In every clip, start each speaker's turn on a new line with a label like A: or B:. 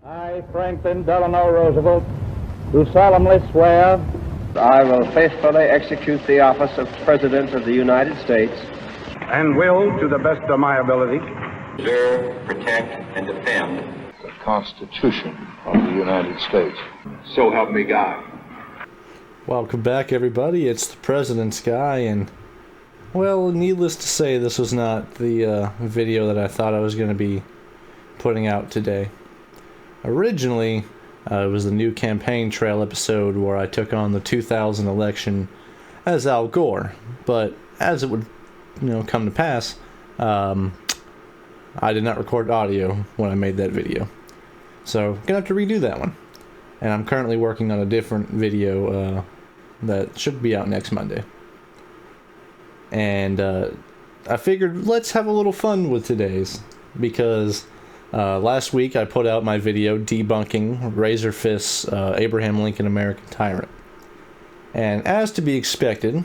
A: I, Franklin Delano Roosevelt, do solemnly swear
B: I will faithfully execute the office of President of the United States
A: and will, to the best of my ability,
C: preserve, protect, and defend
D: the Constitution of the United States.
C: So help me God.
E: Welcome back, everybody. It's the President's Guy, and, well, needless to say, this was not the video that I thought I was going to be putting out today. Originally, it was the new campaign trail episode where I took on the 2000 election as Al Gore, but as it would, come to pass, I did not record audio when I made that video. So, gonna have to redo that one. And I'm currently working on a different video that should be out next Monday. And I figured let's have a little fun with today's, because last week I put out my video debunking RAZORFIST's Abraham Lincoln American Tyrant. And as to be expected,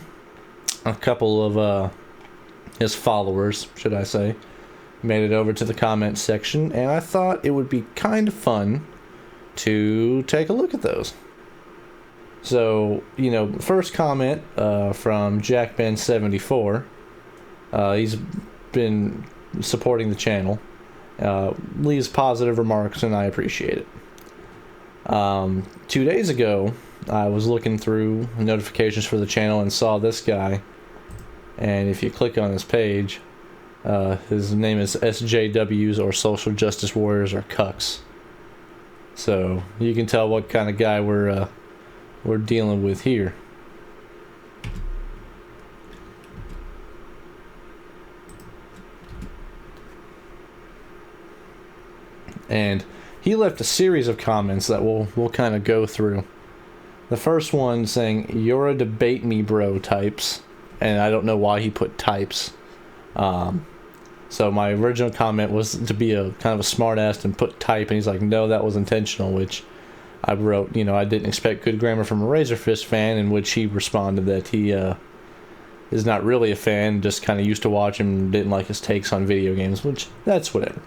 E: a couple of his followers, should I say, made it over to the comments section, and I thought it would be kind of fun to take a look at those. So, first comment from JackBen74. He's been supporting the channel. Leaves positive remarks, and I appreciate it. 2 days ago, I was looking through notifications for the channel and saw this guy. And if you click on his page, his name is SJWs, or Social Justice Warriors, or Cucks. So you can tell what kind of guy we're dealing with here. And he left a series of comments that we'll kind of go through. The first one saying, "You're a debate me bro types," and I don't know why he put types. So my original comment was to be a kind of a smart ass and put type, and he's like, "No, that was intentional," which I wrote, I didn't expect good grammar from a RAZORFIST fan, in which he responded that he is not really a fan, just kind of used to watch him and didn't like his takes on video games, which that's whatever.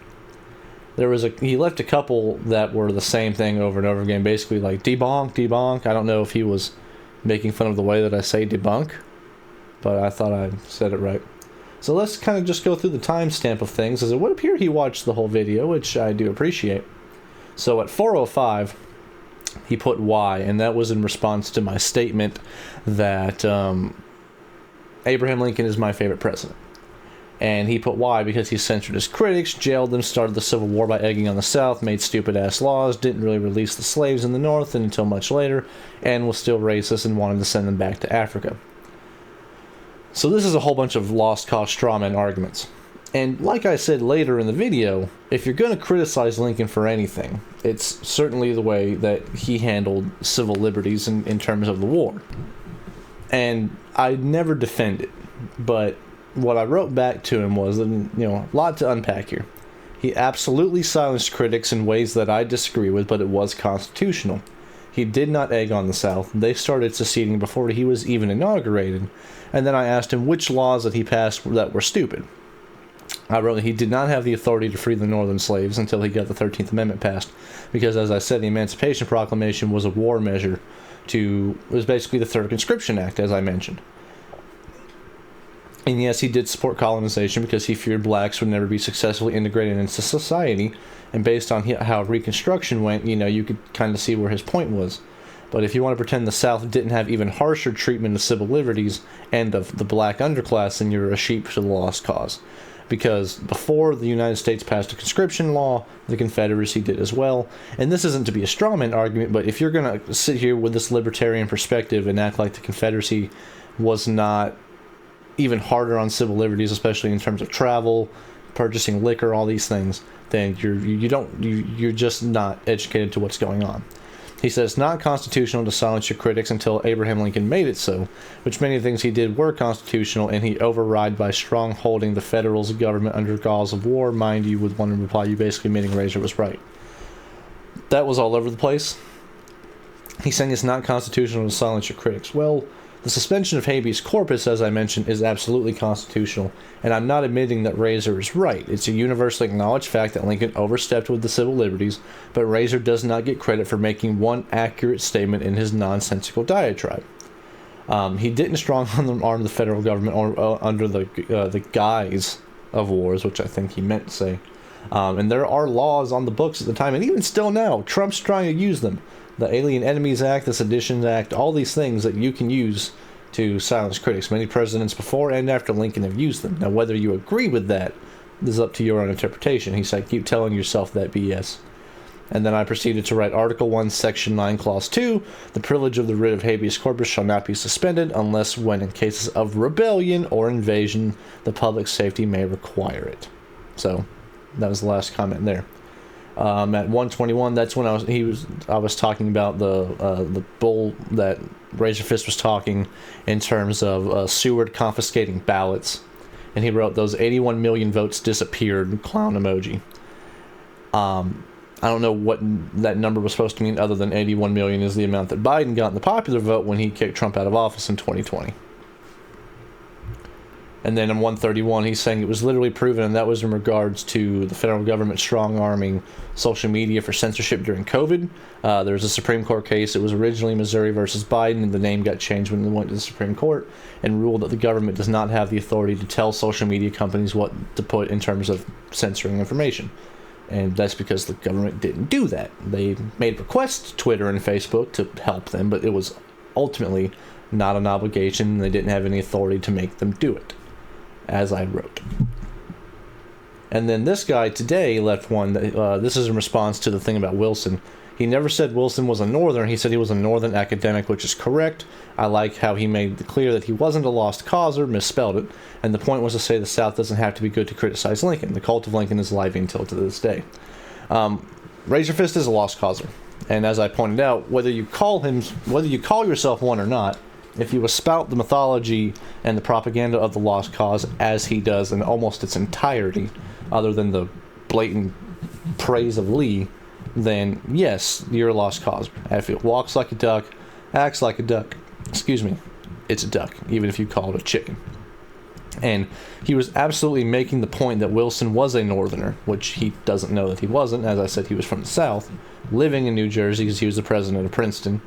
E: He left a couple that were the same thing over and over again, basically like debonk, debonk. I don't know if he was making fun of the way that I say debunk, but I thought I said it right. So let's kind of just go through the timestamp of things, as it would appear he watched the whole video, which I do appreciate. So at 4:05, he put Y, and that was in response to my statement that Abraham Lincoln is my favorite president. And he put Y because he censored his critics, jailed them, started the Civil War by egging on the South, made stupid-ass laws, didn't really release the slaves in the North until much later, and was still racist and wanted to send them back to Africa. So this is a whole bunch of lost cause straw man arguments. And like I said later in the video, if you're going to criticize Lincoln for anything, it's certainly the way that he handled civil liberties in terms of the war. And I never defend it, but what I wrote back to him was, a lot to unpack here. He absolutely silenced critics in ways that I disagree with, but it was constitutional. He did not egg on the South. They started seceding before he was even inaugurated. And then I asked him which laws that he passed that were stupid. I wrote that he did not have the authority to free the northern slaves until he got the 13th Amendment passed. Because, as I said, the Emancipation Proclamation was a war measure it was basically the Third Conscription Act, as I mentioned. And yes, he did support colonization because he feared blacks would never be successfully integrated into society. And based on how Reconstruction went, you could kind of see where his point was. But if you want to pretend the South didn't have even harsher treatment of civil liberties and of the black underclass, then you're a sheep to the lost cause. Because before the United States passed a conscription law, the Confederacy did as well. And this isn't to be a strawman argument, but if you're going to sit here with this libertarian perspective and act like the Confederacy was not even harder on civil liberties, especially in terms of travel, purchasing liquor, all these things, then you're just not educated to what's going on. He says it's not constitutional to silence your critics until Abraham Lincoln made it so, which many things he did were constitutional, and he override by strong holding the federal government under cause of war. Mind you, with one reply, you basically meaning Razor was right. That was all over the place. He's saying it's not constitutional to silence your critics. Well, The suspension of habeas corpus, as I mentioned, is absolutely constitutional, and I'm not admitting that Razor is right. It's a universally acknowledged fact that Lincoln overstepped with the civil liberties, but Razor does not get credit for making one accurate statement in his nonsensical diatribe. He didn't strong-arm the federal government or under the guise of wars, which I think he meant to say. And there are laws on the books at the time, and even still now, Trump's trying to use them. The Alien Enemies Act, the Seditions Act, all these things that you can use to silence critics. Many presidents before and after Lincoln have used them. Now, whether you agree with that is up to your own interpretation. He said, keep telling yourself that BS. And then I proceeded to write Article 1, Section 9, Clause 2, the privilege of the writ of habeas corpus shall not be suspended unless when in cases of rebellion or invasion, the public safety may require it. So, that was the last comment there. At 121, that's when I was talking about the bull that RAZORFIST was talking in terms of Seward confiscating ballots, and he wrote those 81 million votes disappeared, clown emoji. I don't know what that number was supposed to mean other than 81 million is the amount that Biden got in the popular vote when he kicked Trump out of office in 2020. And then in 131, he's saying it was literally proven, and that was in regards to the federal government strong-arming social media for censorship during COVID. There was a Supreme Court case. It was originally Missouri versus Biden, and the name got changed when it went to the Supreme Court, and ruled that the government does not have the authority to tell social media companies what to put in terms of censoring information. And that's because the government didn't do that. They made requests to Twitter and Facebook to help them, but it was ultimately not an obligation, and they didn't have any authority to make them do it, as I wrote. And then this guy today left one, that, this is in response to the thing about Wilson. He never said Wilson was a Northern, he said he was a Northern academic, which is correct. I like how he made it clear that he wasn't a lost causer, misspelled it, and the point was to say the South doesn't have to be good to criticize Lincoln. The cult of Lincoln is alive until to this day. RAZORFIST is a lost causer, and as I pointed out, whether you call yourself one or not, if you espout the mythology and the propaganda of the lost cause as he does in almost its entirety, other than the blatant praise of Lee, then yes, you're a lost cause. If it walks like a duck, acts like a duck, it's a duck, even if you call it a chicken. And he was absolutely making the point that Wilson was a Northerner, which he doesn't know that he wasn't. As I said, he was from the South, living in New Jersey because he was the president of Princeton.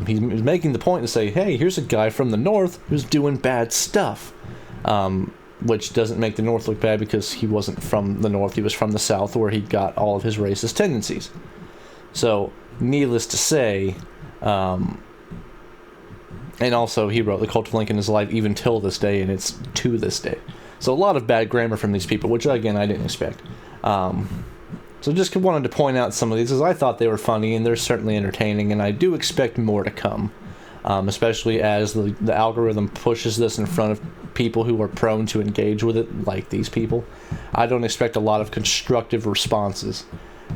E: He was making the point to say, hey, here's a guy from the North who's doing bad stuff. Which doesn't make the North look bad because he wasn't from the North, he was from the South where he got all of his racist tendencies. So, needless to say, and also he wrote, the cult of Lincoln is alive even till this day, and it's to this day. So a lot of bad grammar from these people, which again, I didn't expect. So just wanted to point out some of these, as I thought they were funny, and they're certainly entertaining, and I do expect more to come. Especially as the algorithm pushes this in front of people who are prone to engage with it, like these people. I don't expect a lot of constructive responses.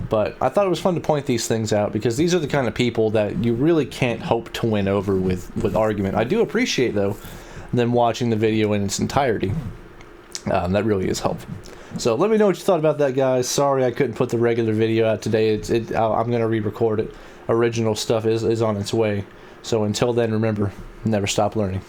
E: But I thought it was fun to point these things out, because these are the kind of people that you really can't hope to win over with argument. I do appreciate, though, them watching the video in its entirety. That really is helpful. So let me know what you thought about that, guys. Sorry I couldn't put the regular video out today. I'm going to re-record it. Original stuff is on its way. So until then, remember, never stop learning.